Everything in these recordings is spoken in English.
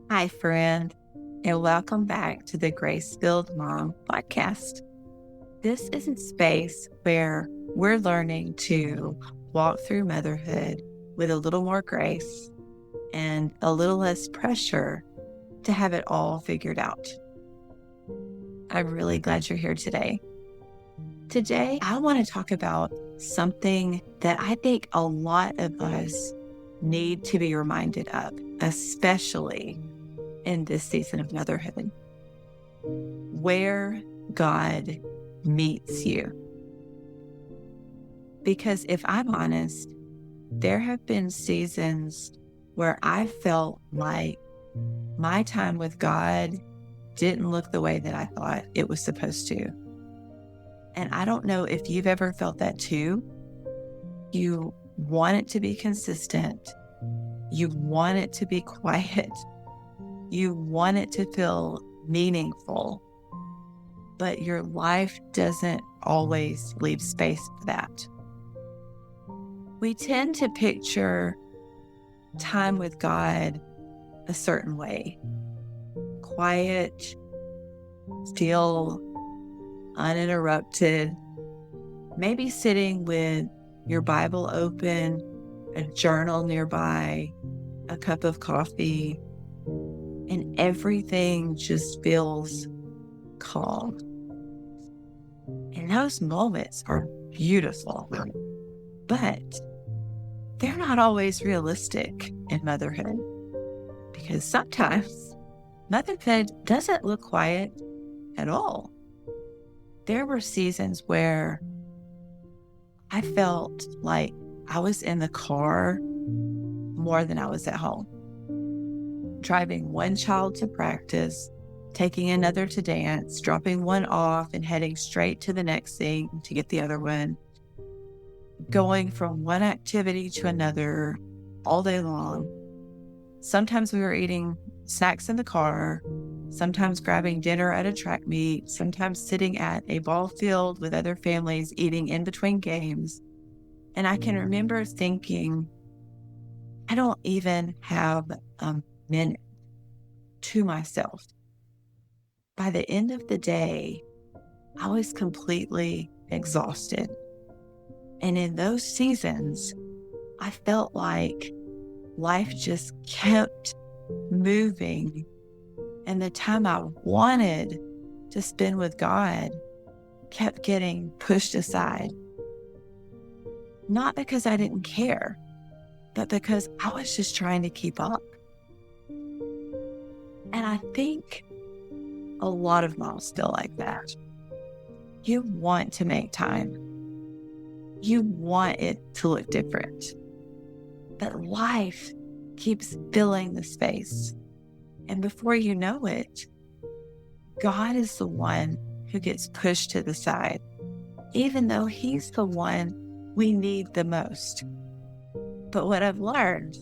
Hi, friend, and welcome back to the Grace-Filled Mom podcast. This is a space where we're learning to walk through motherhood with a little more grace and a little less pressure to have it all figured out. I'm really glad you're here today. Today, I want to talk about something that I think a lot of us need to be reminded of, especially in this season of motherhood, where God meets you. Because if I'm honest, there have been seasons where I felt like my time with God didn't look the way that I thought it was supposed to. And I don't know if you've ever felt that too. You want it to be consistent. You want it to be quiet. You want it to feel meaningful, but your life doesn't always leave space for that. We tend to picture time with God a certain way: quiet, still, uninterrupted, maybe sitting with your Bible open, a journal nearby, a cup of coffee, and everything just feels calm. And those moments are beautiful, but they're not always realistic in motherhood, because sometimes motherhood doesn't look quiet at all. There were seasons where I felt like I was in the car more than I was at home, driving one child to practice, taking another to dance, dropping one off and heading straight to the next thing to get the other one, going from one activity to another all day long. Sometimes we were eating snacks in the car, sometimes grabbing dinner at a track meet, sometimes sitting at a ball field with other families eating in between games. And I can remember thinking, I don't even have a minute to myself. By the end of the day, I was completely exhausted. And in those seasons, I felt like life just kept moving. And the time I wanted to spend with God kept getting pushed aside. Not because I didn't care, but because I was just trying to keep up. And I think a lot of moms feel like that. You want to make time. You want it to look different. But life keeps filling the space. And before you know it, God is the one who gets pushed to the side, even though He's the one we need the most. But what I've learned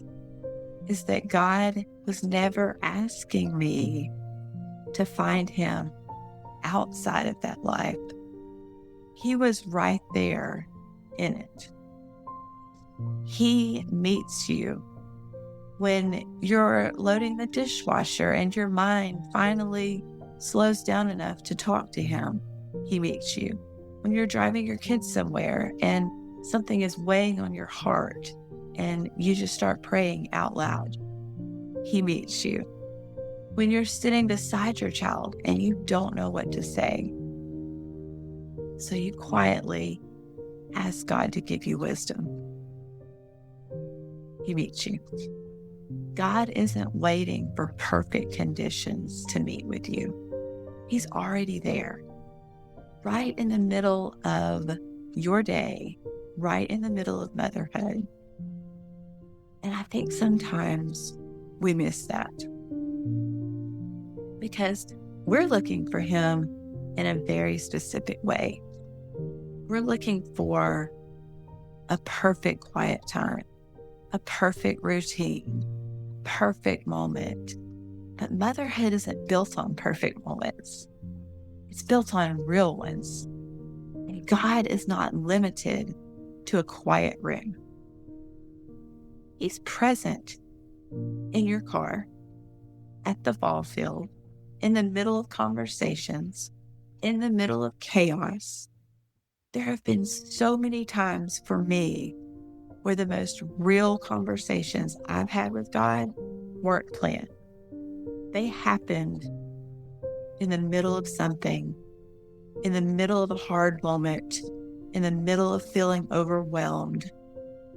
is that God was never asking me to find Him outside of that life. He was right there in it. He meets you when you're loading the dishwasher and your mind finally slows down enough to talk to Him. He meets you when you're driving your kids somewhere and something is weighing on your heart and you just start praying out loud. He meets you when you're sitting beside your child and you don't know what to say. So you quietly ask God to give you wisdom. He meets you. God isn't waiting for perfect conditions to meet with you. He's already there, right in the middle of your day, right in the middle of motherhood. And I think sometimes we miss that because we're looking for Him in a very specific way. We're looking for a perfect quiet time, a perfect routine, perfect moment. But motherhood isn't built on perfect moments. It's built on real ones. And God is not limited to a quiet room. He's present in your car, at the ball field, in the middle of conversations, in the middle of chaos. There have been so many times for me where the most real conversations I've had with God weren't planned. They happened in the middle of something, in the middle of a hard moment, in the middle of feeling overwhelmed,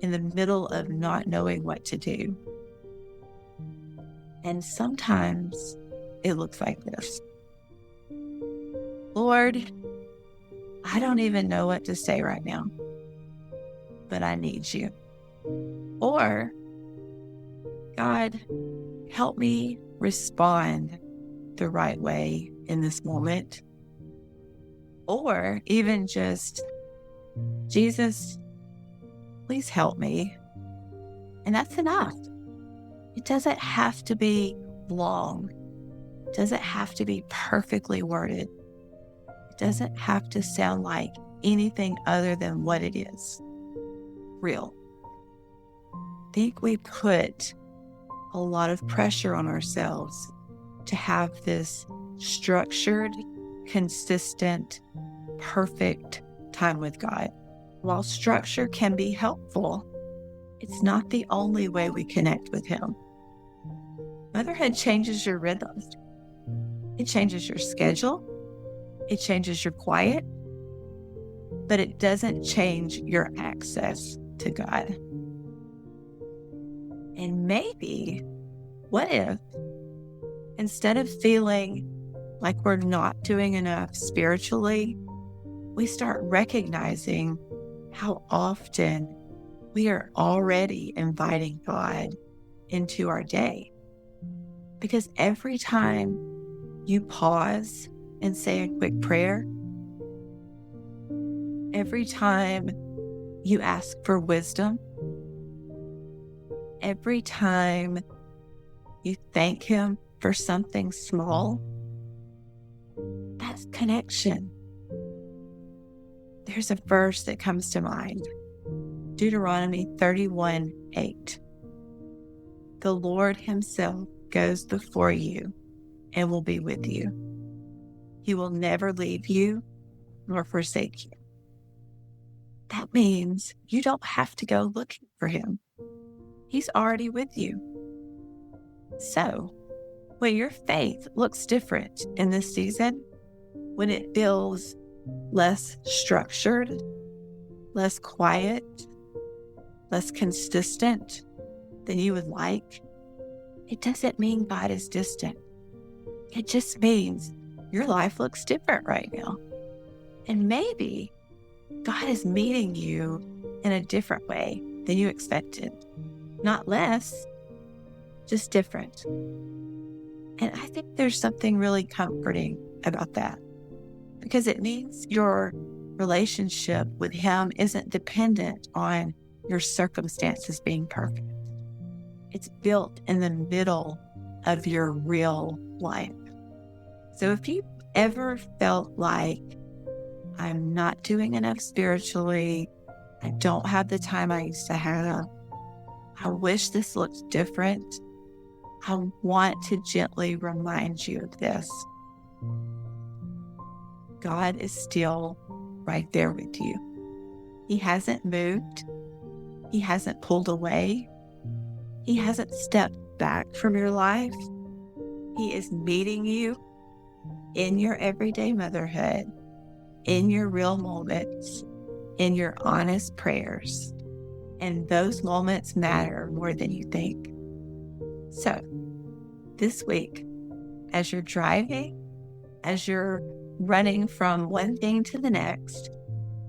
in the middle of not knowing what to do. And sometimes it looks like this. Lord, I don't even know what to say right now, but I need you. Or, God, help me respond the right way in this moment. Or even just, Jesus, please help me. And that's enough. It doesn't have to be long. It doesn't have to be perfectly worded. It doesn't have to sound like anything other than what it is. Real. I think we put a lot of pressure on ourselves to have this structured, consistent, perfect time with God. While structure can be helpful, it's not the only way we connect with Him. Motherhood changes your rhythms. It changes your schedule. It changes your quiet, but it doesn't change your access to God. And maybe, what if, instead of feeling like we're not doing enough spiritually, we start recognizing how often we are already inviting God into our day. Because every time you pause and say a quick prayer, every time you ask for wisdom, every time you thank Him for something small, that's connection. There's a verse that comes to mind, Deuteronomy 31:8. The Lord Himself goes before you and will be with you. He will never leave you nor forsake you. That means you don't have to go looking for Him. He's already with you. So, when your faith looks different in this season, when it feels less structured, less quiet, less consistent than you would like, it doesn't mean God is distant. It just means your life looks different right now. And maybe God is meeting you in a different way than you expected. Not less, just different. And I think there's something really comforting about that, because it means your relationship with Him isn't dependent on your circumstances being perfect. It's built in the middle of your real life. So if you ever felt like, I'm not doing enough spiritually, I don't have the time I used to have, I wish this looked different, I want to gently remind you of this. God is still right there with you. He hasn't moved. He hasn't pulled away. He hasn't stepped back from your life. He is meeting you in your everyday motherhood, in your real moments, in your honest prayers. And those moments matter more than you think. So, this week, as you're driving, as you're running from one thing to the next,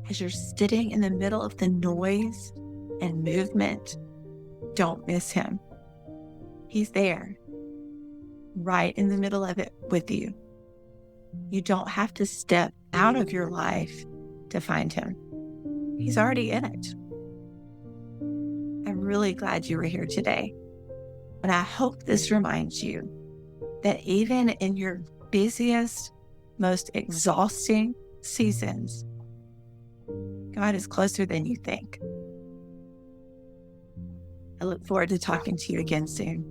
as you're sitting in the middle of the noise and movement, don't miss Him. He's there, right in the middle of it with you. You don't have to step out of your life to find Him. He's already in it. I'm really glad you were here today. And I hope this reminds you that even in your busiest, most exhausting seasons, God is closer than you think. I look forward to talking to you again soon.